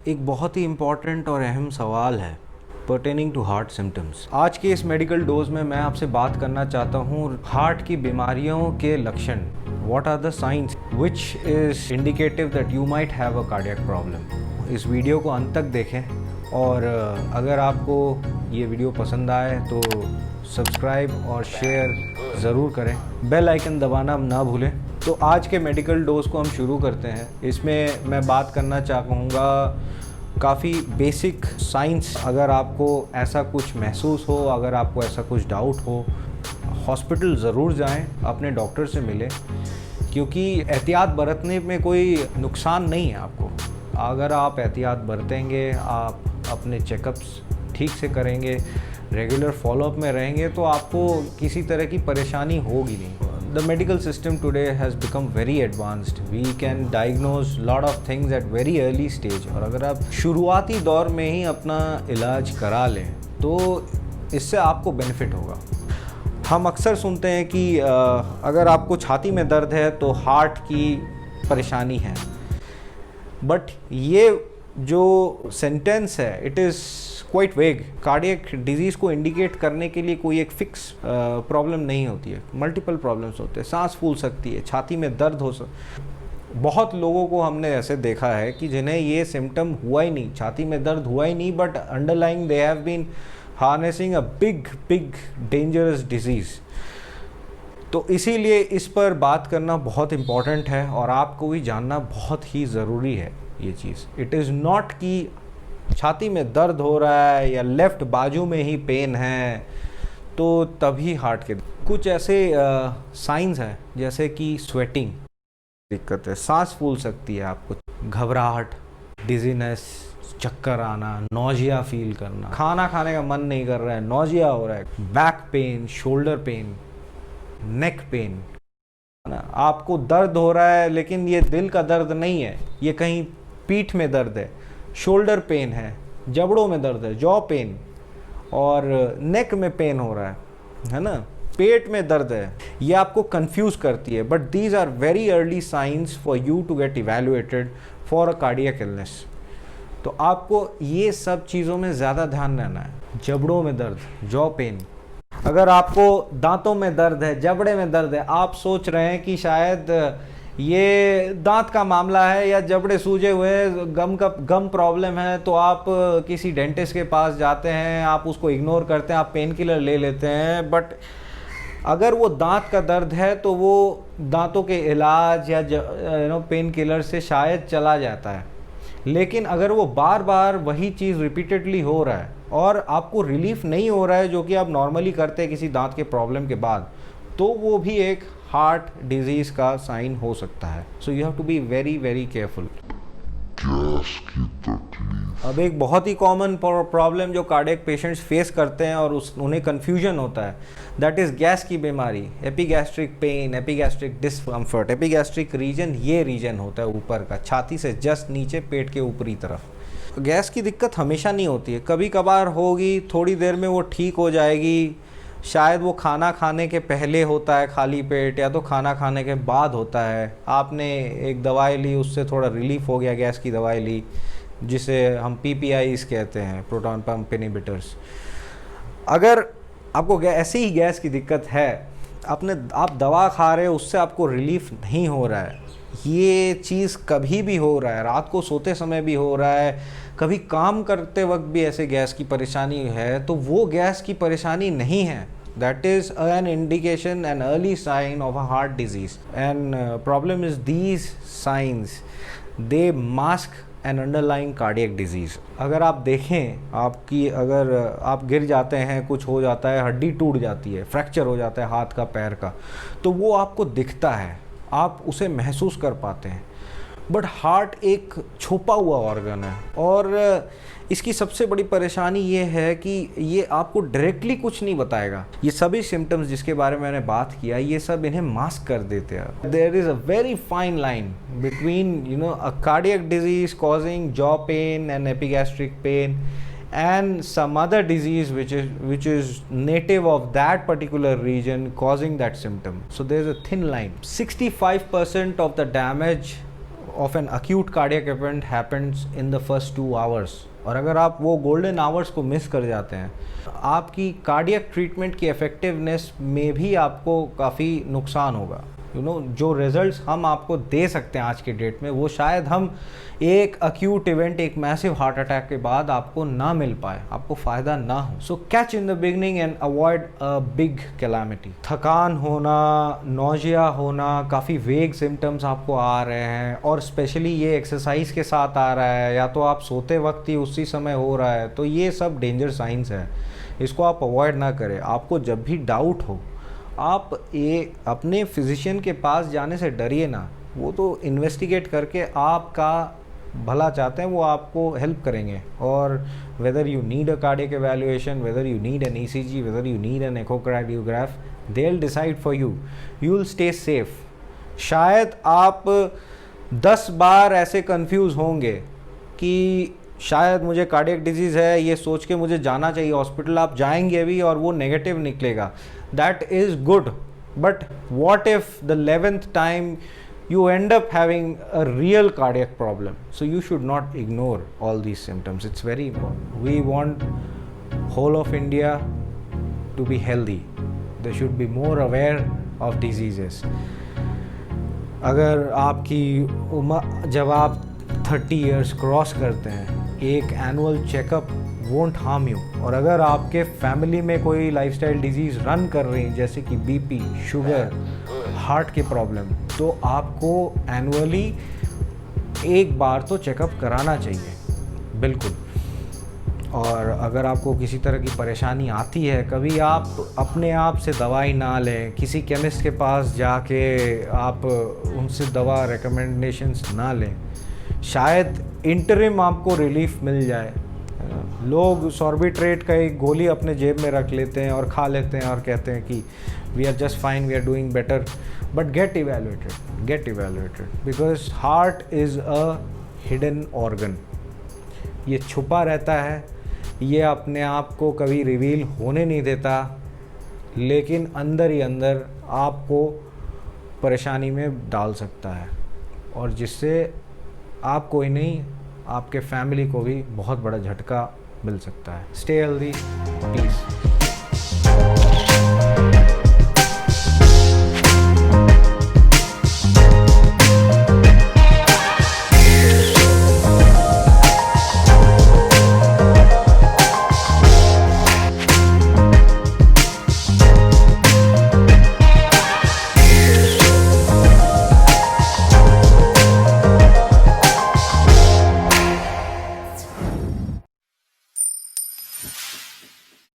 एक बहुत ही इम्पॉर्टेंट और अहम सवाल है पर्टेनिंग टू हार्ट सिम्टम्स। आज के इस मेडिकल डोज में मैं आपसे बात करना चाहता हूँ हार्ट की बीमारियों के लक्षण। What are the signs which is indicative that you might have a cardiac problem. इस वीडियो को अंत तक देखें और अगर आपको ये वीडियो पसंद आए तो सब्सक्राइब और शेयर ज़रूर करें, बेल आइकन दबाना ना भूलें। तो आज के मेडिकल डोज को हम शुरू करते हैं। इसमें मैं बात करना चाहूँगा काफ़ी बेसिक साइंस। अगर आपको ऐसा कुछ महसूस हो, अगर आपको ऐसा कुछ डाउट हो, हॉस्पिटल ज़रूर जाएं, अपने डॉक्टर से मिलें, क्योंकि एहतियात बरतने में कोई नुकसान नहीं है आपको। अगर आप एहतियात बरतेंगे, आप अपने चेकअप्स ठीक से करेंगे, रेगुलर फॉलोअप में रहेंगे, तो आपको किसी तरह की परेशानी होगी नहीं। The medical system today has become very advanced. We can diagnose lot of things at very early stage. और अगर आप शुरुआती दौर में ही अपना इलाज करा लें तो इससे आपको बेनिफिट होगा। हम अक्सर सुनते हैं कि अगर आपको छाती में दर्द है तो हार्ट की परेशानी है, बट ये जो सेंटेंस है इट इज़ क्वाइट वेग। कार्डियक डिजीज़ को इंडिकेट करने के लिए कोई एक फिक्स प्रॉब्लम नहीं होती है, मल्टीपल प्रॉब्लम्स होते हैं। सांस फूल सकती है, छाती में दर्द हो बहुत लोगों को हमने ऐसे देखा है कि जिन्हें ये सिम्टम हुआ ही नहीं, छाती में दर्द हुआ ही नहीं, but underlying they have been harnessing a big dangerous disease. तो इसीलिए इस पर बात करना बहुत इम्पॉर्टेंट है और आपको भी जानना बहुत ही ज़रूरी है ये चीज़। इट इज़ नॉट कि छाती में दर्द हो रहा है या लेफ़्ट बाजू में ही पेन है तो तभी हार्ट के कुछ ऐसे साइंस हैं, जैसे कि स्वेटिंग दिक्कत है, सांस फूल सकती है आपको, घबराहट, डिजीनेस, चक्कर आना, नौजिया फील करना, खाना खाने का मन नहीं कर रहा है, नौजिया हो रहा है, back pain, shoulder pain, neck pain, है ना। आपको दर्द हो रहा है लेकिन ये दिल का दर्द नहीं है, ये कहीं पीठ में दर्द है, शोल्डर पेन है, जबड़ों में दर्द है, जॉ पेन, और नेक में पेन हो रहा है ना, पेट में दर्द है, ये आपको कंफ्यूज करती है। But these are very early signs for you to get evaluated for a cardiac illness. तो आपको ये सब चीज़ों में ज़्यादा ध्यान रहना है। जबड़ों में दर्द, जॉ पेन, अगर आपको दांतों में दर्द है, जबड़े में दर्द है, आप सोच रहे हैं कि शायद ये दांत का मामला है या जबड़े सूजे हुए, गम प्रॉब्लम है, तो आप किसी डेंटिस्ट के पास जाते हैं, आप उसको इग्नोर करते हैं, आप पेन किलर ले लेते हैं। बट अगर वो दांत का दर्द है तो वो दांतों के इलाज या पेन किलर से शायद चला जाता है। लेकिन अगर वो बार बार वही चीज़ रिपीटेडली हो रहा है और आपको रिलीफ नहीं हो रहा है, जो कि आप नॉर्मली करते हैं किसी दांत के प्रॉब्लम के बाद, तो वो भी एक हार्ट डिजीज़ का साइन हो सकता है। So you have to be very careful. Gas की तकलीफ अब एक बहुत ही कॉमन प्रॉब्लम जो कार्डियक पेशेंट्स फेस करते हैं और उन्हें कन्फ्यूजन होता है, दैट इज़ गैस की बीमारी, epigastric pain, epigastric discomfort. Epigastric region ये रीजन होता है ऊपर का, छाती से जस्ट नीचे, पेट के ऊपरी तरफ। गैस की दिक्कत हमेशा नहीं होती है, कभी कभार होगी, थोड़ी देर में वो ठीक हो जाएगी। शायद वो खाना खाने के पहले होता है खाली पेट, या तो खाना खाने के बाद होता है। आपने एक दवाई ली, उससे थोड़ा रिलीफ हो गया, गैस की दवाई ली जिसे हम PPIs कहते हैं, प्रोटॉन पंप इनहिबिटर्स। अगर आपको ऐसी ही गैस की दिक्कत है, आप दवा खा रहे हो, उससे आपको रिलीफ नहीं हो रहा है, ये चीज़ कभी भी हो रहा है, रात को सोते समय भी हो रहा है, कभी काम करते वक्त भी ऐसे गैस की परेशानी है, तो वो गैस की परेशानी नहीं है। That is an indication, an early sign of a heart disease. And problem is these signs, they mask an underlying cardiac disease. अगर आप देखें, अगर आप गिर जाते हैं, कुछ हो जाता है, हड्डी टूट जाती है, फ्रैक्चर हो जाता है हाथ का, पैर का, तो वो आपको दिखता है, आप उसे महसूस कर पाते हैं। बट हार्ट एक छुपा हुआ ऑर्गन है और इसकी सबसे बड़ी परेशानी ये है कि ये आपको डायरेक्टली कुछ नहीं बताएगा। ये सभी सिम्टम्स जिसके बारे में मैंने बात किया, ये सब इन्हें मास्क कर देते हैं। There is a very fine line between a cardiac disease causing jaw pain and epigastric pain and some other disease which is native of that particular region causing that symptom. So there is a thin line. 65% of the damage of an acute cardiac event happens in the first 2 hours, और अगर आप वो golden hours को miss कर जाते हैं, आपकी cardiac treatment की इफ़ेक्टिवनेस में भी आपको काफ़ी नुकसान होगा। जो रिजल्ट्स हम आपको दे सकते हैं आज के डेट में, वो शायद हम एक अक्यूट इवेंट, एक मैसिव हार्ट अटैक के बाद आपको ना मिल पाए, आपको फ़ायदा ना हो। सो catch in the beginning and avoid a big calamity. थकान होना, नोजिया होना, काफ़ी वेग सिम्टम्स आपको आ रहे हैं, और स्पेशली ये एक्सरसाइज के साथ आ रहा है, या तो आप सोते वक्त ही उसी समय हो रहा है, तो ये सब डेंजर साइंस है। इसको आप अवॉइड ना करें। आपको जब भी डाउट हो, आप ये अपने फिजिशियन के पास जाने से डरिए ना। वो तो इन्वेस्टिगेट करके आपका भला चाहते हैं, वो आपको हेल्प करेंगे। और whether you need a cardiac evaluation, whether you need an ECG, whether you need an echocardiograph, they will decide for you. You will stay safe. शायद आप 10 बार ऐसे कंफ्यूज होंगे कि शायद मुझे कार्डियक डिजीज़ है, ये सोच के मुझे जाना चाहिए हॉस्पिटल। आप जाएंगे भी और वो नेगेटिव निकलेगा, that is good. But what if the 11th time you end up having a real cardiac problem? So you should not ignore all these symptoms. It's very important. We want whole of India to be healthy. They should be more aware of diseases. अगर आपकी उम्र, जब आप 30 years cross करते हैं, एक annual checkup won't harm you. और अगर आपके फैमिली में कोई लाइफस्टाइल डिजीज़ रन कर रही है, जैसे कि बीपी, शुगर, हार्ट की प्रॉब्लम, तो आपको एनुअली एक बार तो चेकअप कराना चाहिए, बिल्कुल। और अगर आपको किसी तरह की परेशानी आती है, कभी आप अपने आप से दवाई ना लें, किसी केमिस्ट के पास जाके आप उनसे दवा रिकमेंडेशंस ना लें। शायद इंटरिम आपको रिलीफ मिल जाए। लोग सॉर्बिट्रेट का एक गोली अपने जेब में रख लेते हैं और खा लेते हैं और कहते हैं कि we are just fine, we are doing better. But get evaluated because heart is a hidden organ. ये छुपा रहता है, ये अपने आप को कभी रिवील होने नहीं देता, लेकिन अंदर ही अंदर आपको परेशानी में डाल सकता है, और जिससे आपको ही नहीं, आपके फैमिली को भी बहुत बड़ा झटका मिल सकता है। Stay healthy, piece.